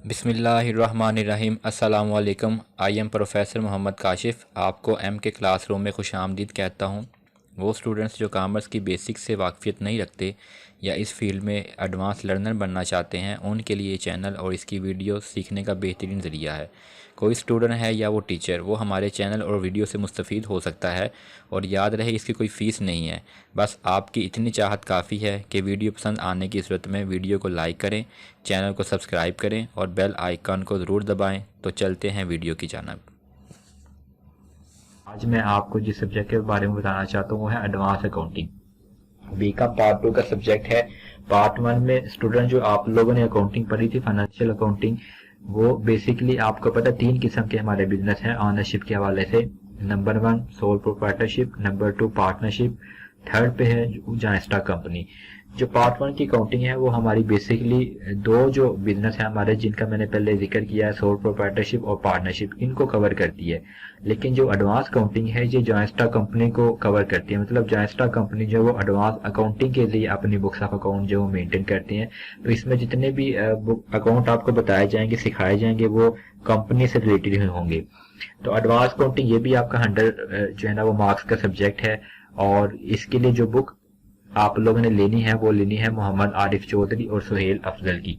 بسم اللہ الرحمن الرحیم۔ السلام علیکم۔ آئی ایم پروفیسر محمد کاشف، آپ کو ایم کے کلاس روم میں خوش آمدید کہتا ہوں۔ وہ سٹوڈنٹس جو کامرس کی بیسک سے واقفیت نہیں رکھتے یا اس فیلڈ میں ایڈوانس لرنر بننا چاہتے ہیں، ان کے لیے یہ چینل اور اس کی ویڈیو سیکھنے کا بہترین ذریعہ ہے۔ کوئی سٹوڈنٹ ہے یا وہ ٹیچر، وہ ہمارے چینل اور ویڈیو سے مستفید ہو سکتا ہے، اور یاد رہے اس کی کوئی فیس نہیں ہے، بس آپ کی اتنی چاہت کافی ہے کہ ویڈیو پسند آنے کی صورت میں ویڈیو کو لائک کریں، چینل کو سبسکرائب کریں اور بیل آئیکن کو ضرور دبائیں۔ تو چلتے ہیں ویڈیو کی جانب۔ آج میں آپ کو جس سبجیکٹ کے بارے میں بتانا چاہتا ہوں وہ ہے ایڈوانس اکاؤنٹنگ۔ بی کا پارٹ 2 کا سبجیکٹ ہے۔ پارٹ 1 میں اسٹوڈنٹ جو آپ لوگوں نے اکاؤنٹنگ پڑھی تھی، فائنینشیل اکاؤنٹنگ، وہ بیسیکلی آپ کو پتا 3 قسم کے ہمارے بزنس ہیں آنرشپ کے حوالے سے۔ Number 1 sole proprietorship, number 2 partnership, third پہ ہے جائنسٹا کمپنی۔ جو پارٹ 1 کی اکاؤنٹنگ ہے وہ ہماری بیسیکلی 2 جو بزنس ہیں ہمارے، جن کا میں نے پہلے ذکر کیا ہے، سول پروپرائٹرشپ اور پارٹنرشپ، ان کو کور کرتی ہے۔ لیکن جو ایڈوانس اکاؤنٹنگ ہے یہ جائنسٹا کمپنی کو کور کرتی ہے۔ مطلب جائنسٹا کمپنی جو وہ ایڈوانس اکاؤنٹنگ کے لیے اپنی بکس آف اکاؤنٹ جو مینٹین کرتے ہیں، تو اس میں جتنے بھی اکاؤنٹ آپ کو بتائے جائیں گے، سکھائے جائیں گے، وہ کمپنی سے ریلیٹڈ ہوں گے۔ تو ایڈوانس اکاؤنٹنگ یہ بھی آپ کا 100 جو ہے نا وہ مارکس کا سبجیکٹ ہے، اور اس کے لیے جو بک آپ لوگوں نے لینی ہے وہ لینی ہے محمد عارف چودھری اور سہیل افضل کی۔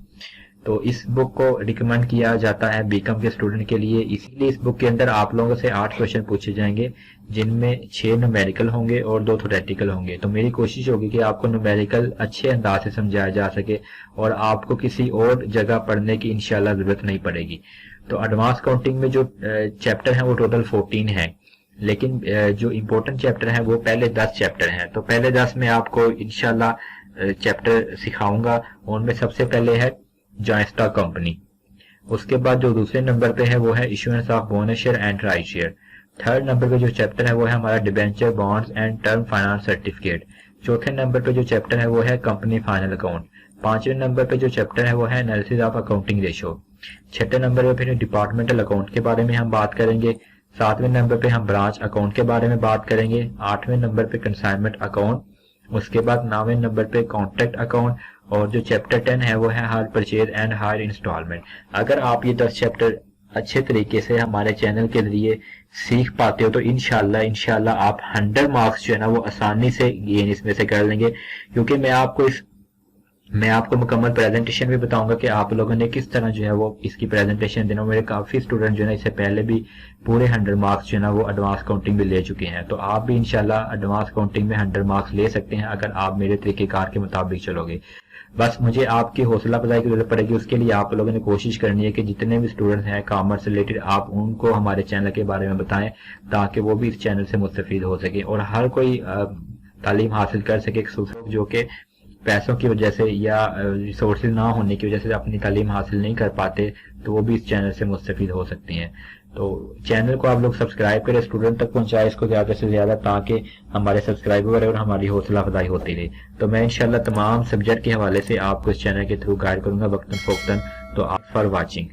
تو اس بک کو ریکمینڈ کیا جاتا ہے بی کام کے اسٹوڈنٹ کے لیے، اسی لیے اس بک کے اندر آپ لوگوں سے 8 کوشچن پوچھے جائیں گے، جن میں 6 نومیریکل ہوں گے اور 2 تھیوریٹیکل ہوں گے۔ تو میری کوشش ہوگی کہ آپ کو نومیریکل اچھے انداز سے سمجھایا جا سکے اور آپ کو کسی اور جگہ پڑھنے کی انشاءاللہ ضرورت نہیں پڑے گی۔ تو ایڈوانس اکاؤنٹنگ میں جو چیپٹر ہیں وہ ٹوٹل 14 ہیں، لیکن جو امپورٹنٹ چیپٹر ہیں وہ پہلے 10 چیپٹر ہیں۔ تو پہلے 10 میں آپ کو انشاءاللہ چیپٹر سکھاؤں گا، ان میں سب سے پہلے ہے جائنسٹا کمپنی۔ اس کے بعد جو دوسرے نمبر پہ ہے وہ ہے issuance of bonus share and right share. Third number پہ جو چیپٹر ہے وہ ہے ہمارا debenture bonds and term finance certificate. چوتھے نمبر پہ جو چیپٹر ہے وہ ہے کمپنی فائنل اکاؤنٹ۔ پانچویں نمبر پہ جو چیپٹر ہے وہ ہے انالیسس آف اکاؤنٹنگ ریشو۔ چھٹے نمبر پہ پھر ڈپارٹمنٹل اکاؤنٹ کے بارے میں ہم بات کریں گے۔ ساتویں نمبر پہ ہم برانچ اکاؤنٹ کے بارے میں بات کریں گے۔ آٹھویں نمبر پہ کنسائنمنٹ اکاؤنٹ۔ اس کے بعد 9ویں نمبر پہ کانٹریکٹ اکاؤنٹ، اور جو چیپٹر 10 ہے وہ ہے hire purchase and hire instalment. اگر آپ یہ 10 چیپٹر اچھے طریقے سے ہمارے چینل کے ذریعے سیکھ پاتے ہو تو انشاءاللہ آپ 100 مارکس جو ہے نا وہ آسانی سے گین اس میں سے کر لیں گے، کیونکہ میں آپ کو مکمل پریزنٹیشن بھی بتاؤں گا کہ آپ لوگوں نے کس طرح جو ہے وہ اس کی پریزنٹیشن دینا۔ میرے کافی اسٹوڈنٹ جو ہے اس سے پہلے بھی پورے 100 مارکس جو ہے نا وہ ایڈوانس اکاؤنٹنگ بھی لے چکے ہیں۔ تو آپ بھی انشاءاللہ ایڈوانس اکاؤنٹنگ میں 100 مارکس لے سکتے ہیں اگر آپ میرے طریقہ کار کے مطابق چلو گے۔ بس مجھے آپ کی حوصلہ افزائی کی ضرورت پڑے گی، اس کے لیے آپ لوگوں نے کوشش کرنی ہے کہ جتنے بھی اسٹوڈنٹس ہیں کامرس ریلیٹڈ، آپ ان کو ہمارے چینل کے بارے میں بتائیں تاکہ وہ بھی اس چینل سے مستفید ہو سکے، اور ہر کوئی تعلیم حاصل کر سکے، خصوصاً جو کہ پیسوں کی وجہ سے یا ریسورسز نہ ہونے کی وجہ سے اپنی تعلیم حاصل نہیں کر پاتے، تو وہ بھی اس چینل سے مستفید ہو سکتے ہیں۔ تو چینل کو آپ لوگ سبسکرائب کریں، اسٹوڈنٹ تک پہنچائے اس کو زیادہ سے زیادہ، تاکہ ہمارے سبسکرائبر اور ہماری حوصلہ افزائی ہوتی رہے۔ تو میں انشاءاللہ تمام سبجیکٹ کے حوالے سے آپ کو اس چینل کے تھرو گائیڈ کروں گا وقتاً فوقتاً۔ تو آپ فار واچنگ۔